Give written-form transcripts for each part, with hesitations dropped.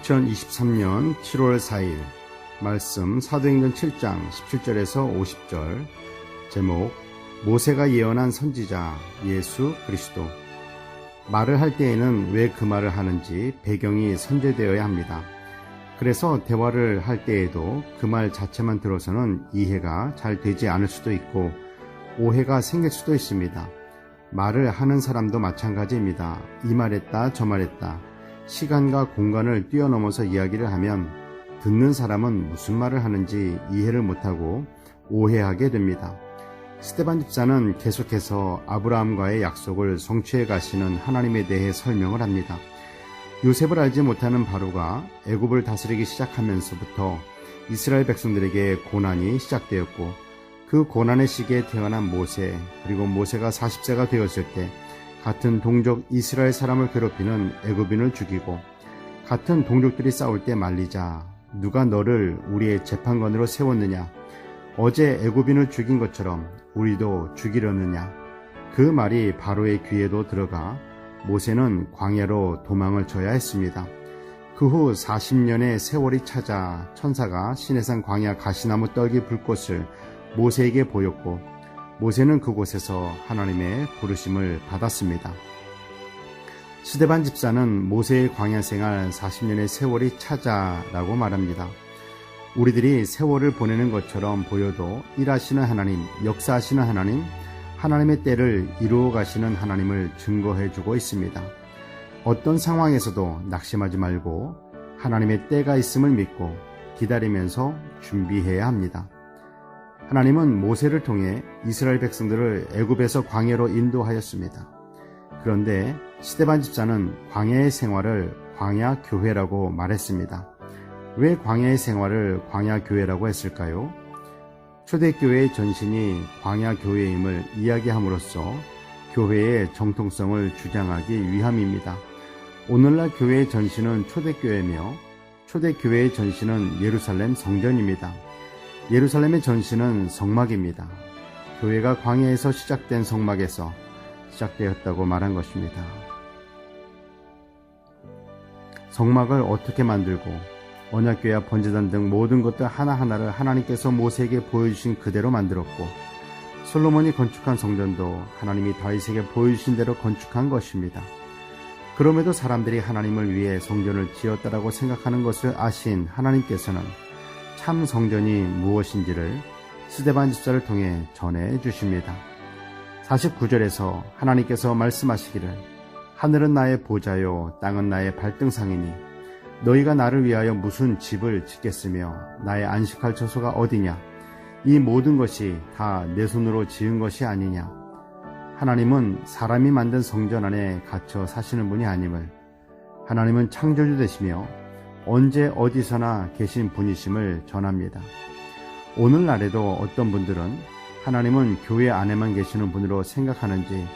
2023년 7월 4일 말씀 사도행전 7장 17절에서 50절 제목 모세가 예언한 선지자 예수 그리스도. 말을 할 때에는 왜 그 말을 하는지 배경이 선제되어야 합니다. 그래서 대화를 할 때에도 그 말 자체만 들어서는 이해가 잘 되지 않을 수도 있고 오해가 생길 수도 있습니다. 말을 하는 사람도 마찬가지입니다. 이 말했다 저 말했다 시간과 공간을 뛰어넘어서 이야기를 하면 듣는 사람은 무슨 말을 하는지 이해를 못하고 오해하게 됩니다. 스데반 집사는 계속해서 아브라함과의 약속을 성취해 가시는 하나님에 대해 설명을 합니다. 요셉을 알지 못하는 바로가 애굽을 다스리기 시작하면서부터 이스라엘 백성들에게 고난이 시작되었고 그 고난의 시기에 태어난 모세, 그리고 모세가 40세가 되었을 때 같은 동족 이스라엘 사람을 괴롭히는 애굽인을 죽이고 같은 동족들이 싸울 때 말리자 누가 너를 우리의 재판관으로 세웠느냐, 어제 애굽인을 죽인 것처럼 우리도 죽이려느냐. 그 말이 바로의 귀에도 들어가 모세는 광야로 도망을 쳐야 했습니다. 그 후 40년의 세월이 찾아 천사가 시내산 광야 가시나무 떨기 불꽃을 모세에게 보였고 모세는 그곳에서 하나님의 부르심을 받았습니다. 스데반 집사는 모세의 광야 생활 40년의 세월이 찾아라고 말합니다. 우리들이 세월을 보내는 것처럼 보여도 일하시는 하나님, 역사하시는 하나님, 하나님의 때를 이루어 가시는 하나님을 증거해주고 있습니다. 어떤 상황에서도 낙심하지 말고 하나님의 때가 있음을 믿고 기다리면서 준비해야 합니다. 하나님은 모세를 통해 이스라엘 백성들을 애굽에서 광야로 인도하였습니다. 그런데 스데반 집사는 광야의 생활을 광야교회라고 말했습니다. 왜 광야의 생활을 광야교회라고 했을까요? 초대교회의 전신이 광야교회임을 이야기함으로써 교회의 정통성을 주장하기 위함입니다. 오늘날 교회의 전신은 초대교회며 초대교회의 전신은 예루살렘 성전입니다. 예루살렘의 전신은 성막입니다. 교회가 광야에서 시작된 성막에서 시작되었다고 말한 것입니다. 성막을 어떻게 만들고 언약궤와 번제단 등 모든 것들 하나하나를 하나님께서 모세에게 보여주신 그대로 만들었고 솔로몬이 건축한 성전도 하나님이 다윗에게 보여주신 대로 건축한 것입니다. 그럼에도 사람들이 하나님을 위해 성전을 지었다라고 생각하는 것을 아신 하나님께서는 참 성전이 무엇인지를 스데반 집사를 통해 전해 주십니다. 49절에서 하나님께서 말씀하시기를 하늘은 나의 보좌요 땅은 나의 발등상이니 너희가 나를 위하여 무슨 집을 짓겠으며 나의 안식할 처소가 어디냐. 이 모든 것이 다 내 손으로 지은 것이 아니냐. 하나님은 사람이 만든 성전 안에 갇혀 사시는 분이 아님을, 하나님은 창조주 되시며 언제 어디서나 계신 분이심을 전합니다. 오늘날에도 어떤 분들은 하나님은 교회 안에만 계시는 분으로 생각하는지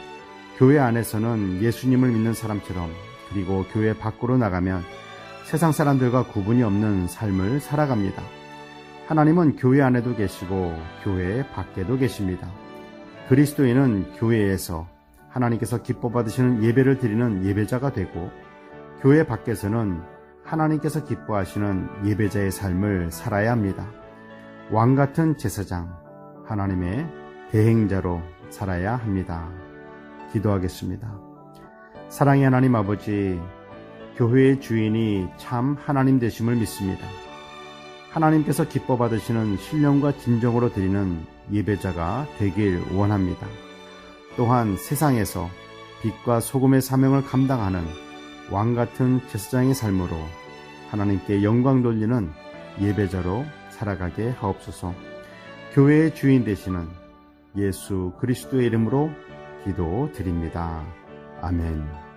교회 안에서는 예수님을 믿는 사람처럼, 그리고 교회 밖으로 나가면 세상 사람들과 구분이 없는 삶을 살아갑니다. 하나님은 교회 안에도 계시고 교회 밖에도 계십니다. 그리스도인은 교회에서 하나님께서 기뻐 받으시는 예배를 드리는 예배자가 되고 교회 밖에서는 하나님께서 기뻐하시는 예배자의 삶을 살아야 합니다. 왕같은 제사장, 하나님의 대행자로 살아야 합니다. 기도하겠습니다. 사랑의 하나님 아버지, 교회의 주인이 참 하나님 되심을 믿습니다. 하나님께서 기뻐 받으시는 신령과 진정으로 드리는 예배자가 되길 원합니다. 또한 세상에서 빛과 소금의 사명을 감당하는 왕같은 제사장의 삶으로 하나님께 영광 돌리는 예배자로 살아가게 하옵소서. 교회의 주인 되시는 예수 그리스도의 이름으로 기도드립니다. 아멘.